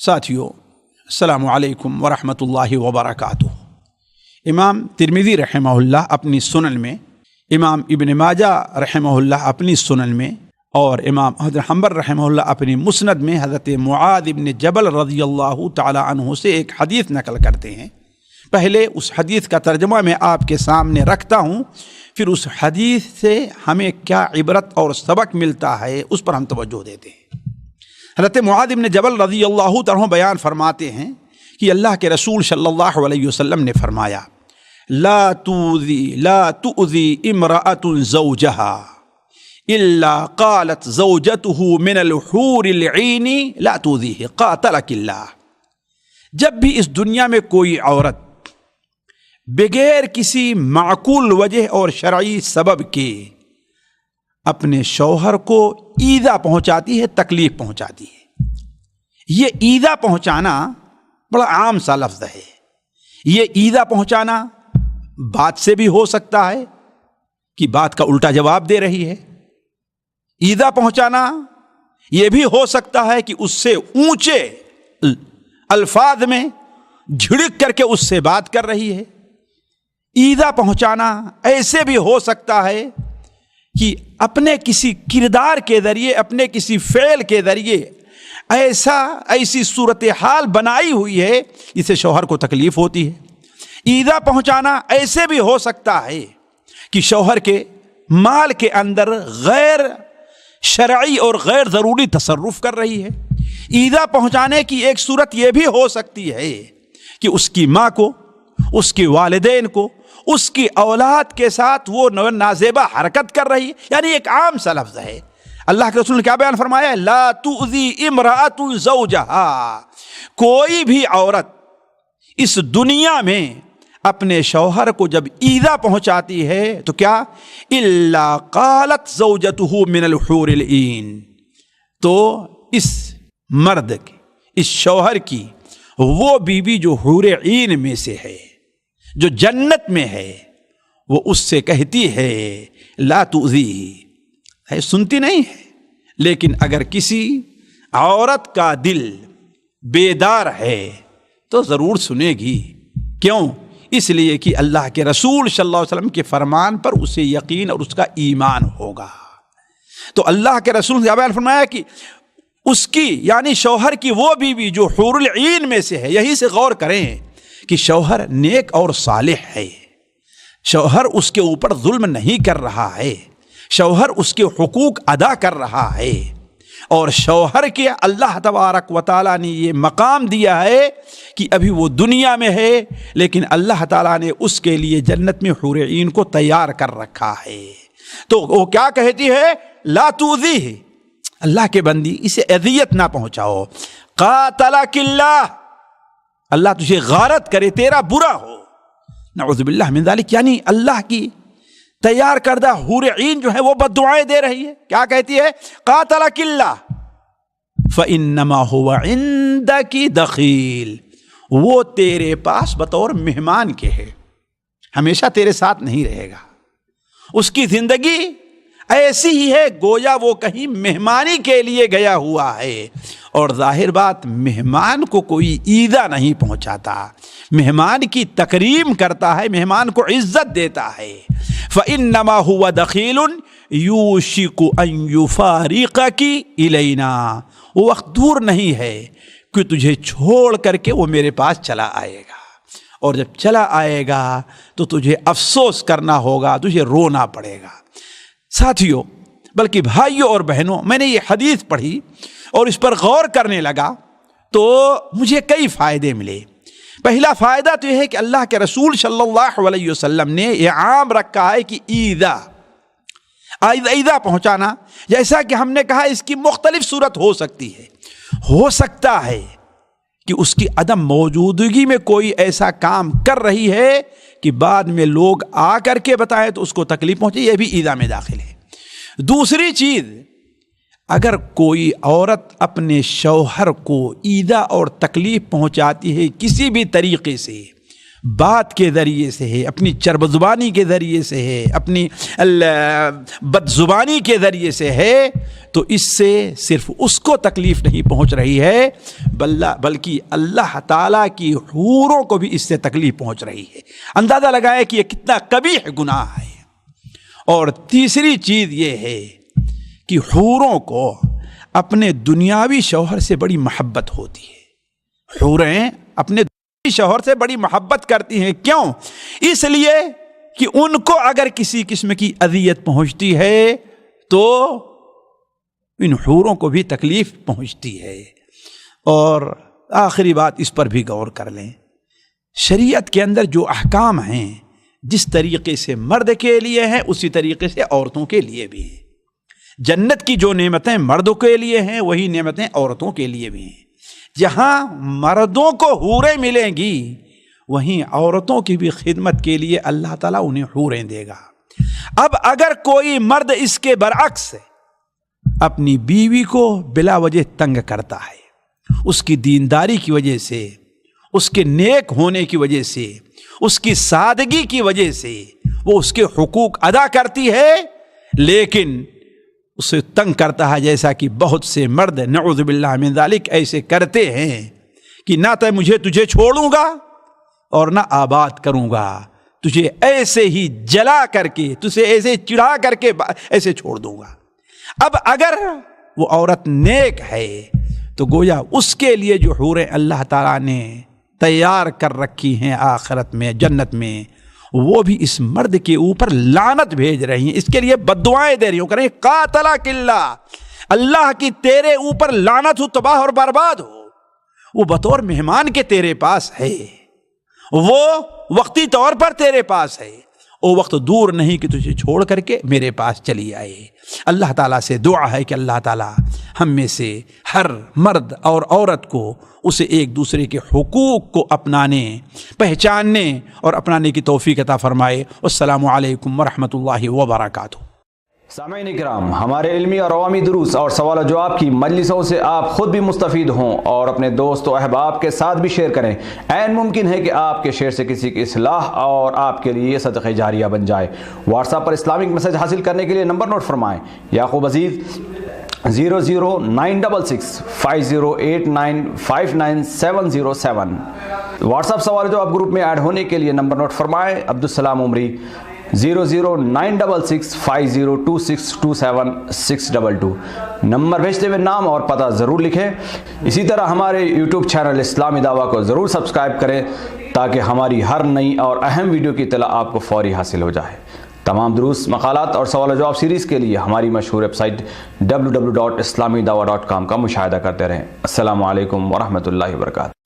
साथियों, अस्सलामु अलैकुम वरहमतुल्लाहि वबरकातुह। इमाम तिरमिज़ी रहमहुल्लाह अपनी सुनन में, इमाम इब्न माजा रहमहुल्लाह अपनी सुनन में और इमाम हज़रत हम्बल रहमहुल्लाह अपनी मुस्नद में हज़रत मुआद इब्न जबल रज़ियल्लाहु ताला अन्हु से एक हदीस नकल करते हैं। पहले उस हदीस का तर्जुमा मैं आपके सामने रखता हूँ, फिर उस हदीस से हमें क्या इबरत और सबक मिलता है उस पर हम तवज्जो देते हैं। हज़रत मुआद इब्न जबल रज़ियल्लाहु ताला बयान फरमाते हैं कि अल्लाह के रसूल सल्लल्लाहु अलैहि वसल्लम ने फरमाया, ला तुज़ी इम्रअतुन ज़ौजहा इल्ला क़ालत ज़ौजतुहु मिनल हूरिल ईनी ला तुज़ीहि क़ातलकिल्लाह। जब भी इस दुनिया में कोई औरत बगैर किसी माकूल वजह और शरई सबब के अपने शौहर को ईज़ा पहुंचाती है, तकलीफ पहुंचाती है। ये ईज़ा पहुंचाना बड़ा आम सा लफ्ज़ है। ये ईज़ा पहुंचाना बात से भी हो सकता है कि बात का उल्टा जवाब दे रही है। ईज़ा पहुंचाना ये भी हो सकता है कि उससे ऊंचे अल्फाज में झिड़क करके उससे बात कर रही है। ईज़ा पहुंचाना ऐसे भी हो सकता है कि अपने किसी किरदार के ज़रिए, अपने किसी फ़ेल के ज़रिए ऐसी सूरत हाल बनाई हुई है जिससे शौहर को तकलीफ़ होती है। ईज़ा पहुंचाना ऐसे भी हो सकता है कि शौहर के माल के अंदर गैर शरई और गैर ज़रूरी तसर्रुफ़ कर रही है। ईज़ा पहुंचाने की एक सूरत यह भी हो सकती है कि उसकी माँ को, उसके वालिदैन को, उसकी औलाद के साथ वो नाज़ेबा हरकत कर रही है। यानी एक आम सा लफ्ज़ है। अल्लाह के रसूल ने क्या बयान फरमाया, ला तुज़ी इम्रअतुन ज़ौजहा। कोई भी औरत इस दुनिया में अपने शौहर को जब ईज़ा पहुंचाती है तो क्या, इल्ला क़ालत ज़ौजतुहु मिनल हूरिल ईन, तो इस मर्द की, इस शौहर की वो बीवी जो हूरे ईन में से है, जो जन्नत में है, वो उससे कहती है ला तुज़ी है। सुनती नहीं है, लेकिन अगर किसी औरत का दिल बेदार है तो ज़रूर सुनेगी। क्यों? इसलिए कि अल्लाह के रसूल सल्लल्लाहु अलैहि वसल्लम के फरमान पर उसे यकीन और उसका ईमान होगा। तो अल्लाह के रसूल ने बयान फरमाया कि उसकी यानी शौहर की वो बीवी जो हूरुल ईन में से है। यही से गौर करें कि शौहर नेक और सालिह है, शौहर उसके ऊपर जुल्म नहीं कर रहा है, शौहर उसके हुकूक अदा कर रहा है, और शौहर के अल्लाह तबारक व तआला ने ये मकाम दिया है कि अभी वो दुनिया में है, लेकिन अल्लाह ताला ने उसके लिए जन्नत में हूरे ईन को तैयार कर रखा है। तो वो क्या कहती है, ला तुज़ी, अल्लाह के बंदी इसे अज़ियत ना पहुंचाओ, क़ातलकिल्लाह, अल्लाह तुझे गारत करे, तेरा बुरा हो, नऊज़ु बिल्लाह मिन ज़ालिक। यानी अल्लाह की तैयार करदा हूरे ईन जो है वो बद्दुआएं दे रही है। क्या कहती है, क़ातलकिल्लाह फ़इन्नमा हुवा इंदकी दखील, वो तेरे पास बतौर मेहमान के है, हमेशा तेरे साथ नहीं रहेगा। उसकी जिंदगी ऐसी ही है गोया वो कहीं मेहमानी के लिए गया हुआ है। और जाहिर बात, मेहमान को कोई ईज़ा नहीं पहुंचाता, मेहमान की तकरीम करता है, मेहमान को इज्जत देता है। फ़इन्नमा हुवा दखीलुन यूशिकु अन युफ़ारिक़की इलैना, वो वक्त दूर नहीं है कि तुझे छोड़ करके वो मेरे पास चला आएगा, और जब चला आएगा तो तुझे अफसोस करना होगा, तुझे रोना पड़ेगा। साथियों, बल्कि भाइयों और बहनों, मैंने ये हदीस पढ़ी और इस पर गौर करने लगा तो मुझे कई फ़ायदे मिले। पहला फ़ायदा तो यह है कि अल्लाह के रसूल सल्लल्लाहु अलैहि वसल्लम ने यह आम रखा है कि ईज़ा पहुँचाना, जैसा कि हमने कहा, इसकी मुख्तलिफ सूरत हो सकती है। हो सकता है कि उसकी अदम मौजूदगी में कोई ऐसा काम कर रही है कि बाद में लोग आ करके बताएं तो उसको तकलीफ पहुंचे, यह भी ईज़ा में दाखिल है। दूसरी चीज़, अगर कोई औरत अपने शौहर को ईज़ा और तकलीफ पहुंचाती है किसी भी तरीके से, بات کے ذریعے سے ہے، اپنی چرب زبانی کے ذریعے سے ہے، اپنی بد زبانی کے ذریعے سے ہے، تو اس سے صرف اس کو تکلیف نہیں پہنچ رہی ہے بلکہ اللہ تعالیٰ کی حوروں کو بھی اس سے تکلیف پہنچ رہی ہے۔ اندازہ لگائے کہ یہ کتنا قبیح گناہ ہے۔ اور تیسری چیز یہ ہے کہ حوروں کو اپنے دنیاوی شوہر سے بڑی محبت ہوتی ہے۔ حوریں اپنے شوہر سے بڑی محبت کرتی ہیں، کیوں؟ اس لیے کہ ان کو اگر کسی قسم کی اذیت پہنچتی ہے تو ان حوروں کو بھی تکلیف پہنچتی ہے۔ اور آخری بات اس پر بھی غور کر لیں، شریعت کے اندر جو احکام ہیں جس طریقے سے مرد کے لیے ہیں اسی طریقے سے عورتوں کے لیے بھی ہیں۔ جنت کی جو نعمتیں مردوں کے لیے ہیں وہی نعمتیں عورتوں کے لیے بھی ہیں۔ جہاں مردوں کو حوریں ملیں گی وہیں عورتوں کی بھی خدمت کے لیے اللہ تعالیٰ انہیں حوریں دے گا۔ اب اگر کوئی مرد اس کے برعکس اپنی بیوی کو بلا وجہ تنگ کرتا ہے، اس کی دینداری کی وجہ سے، اس کے نیک ہونے کی وجہ سے، اس کی سادگی کی وجہ سے وہ اس کے حقوق ادا کرتی ہے، لیکن اسے تنگ کرتا ہے، جیسا کہ بہت سے مرد نعوذ باللہ من ذالک ایسے کرتے ہیں کہ نہ تو مجھے تجھے چھوڑوں گا اور نہ آباد کروں گا، تجھے ایسے ہی جلا کر کے، تجھے ایسے چڑھا کر کے ایسے چھوڑ دوں گا۔ اب اگر وہ عورت نیک ہے تو گویا اس کے لیے جو حوریں اللہ تعالیٰ نے تیار کر رکھی ہیں آخرت میں، جنت میں، وہ بھی اس مرد کے اوپر لعنت بھیج رہی ہیں، اس کے لیے بد دعائیں دے رہی ہوں، کریں قاتلک اللہ، اللہ کی تیرے اوپر لعنت ہو، تباہ اور برباد ہو۔ وہ بطور مہمان کے تیرے پاس ہے، وہ وقتی طور پر تیرے پاس ہے، وہ وقت دور نہیں کہ تجھے چھوڑ کر کے میرے پاس چلی آئے۔ اللہ تعالیٰ سے دعا ہے کہ اللہ تعالیٰ ہم میں سے ہر مرد اور عورت کو اسے ایک دوسرے کے حقوق کو اپنانے، پہچاننے اور اپنانے کی توفیق عطا فرمائے۔ السلام علیکم ورحمۃ اللہ وبرکاتہ۔ سامعین اکرام، ہمارے علمی اور عوامی دروس اور سوال و جواب کی مجلسوں سے آپ خود بھی مستفید ہوں اور اپنے دوست و احباب کے ساتھ بھی شیئر کریں۔ عین ممکن ہے کہ آپ کے شیئر سے کسی کی اصلاح اور آپ کے لیے صدقہ جاریہ بن جائے۔ واٹس ایپ پر اسلامک میسج حاصل کرنے کے لیے نمبر نوٹ فرمائیں: یعقوب عزیز 009665089595707۔ واٹس ایپ سوال جو آپ گروپ میں ایڈ ہونے کے لیے نمبر نوٹ فرمائیں: عبدالسلام عمری 0096650262762۔ نمبر بھیجتے ہوئے نام اور پتہ ضرور لکھیں۔ اسی طرح ہمارے یوٹیوب چینل اسلامی دعویٰ کو ضرور سبسکرائب کریں تاکہ ہماری ہر نئی اور اہم ویڈیو کی اطلاع آپ کو فوری حاصل ہو جائے۔ تمام دروس، مقالات اور سوال و جواب سیریز کے لیے ہماری مشہور ویب سائٹ www.islamidawah.com کا مشاہدہ کرتے رہیں۔ السلام علیکم ورحمۃ اللہ وبرکاتہ۔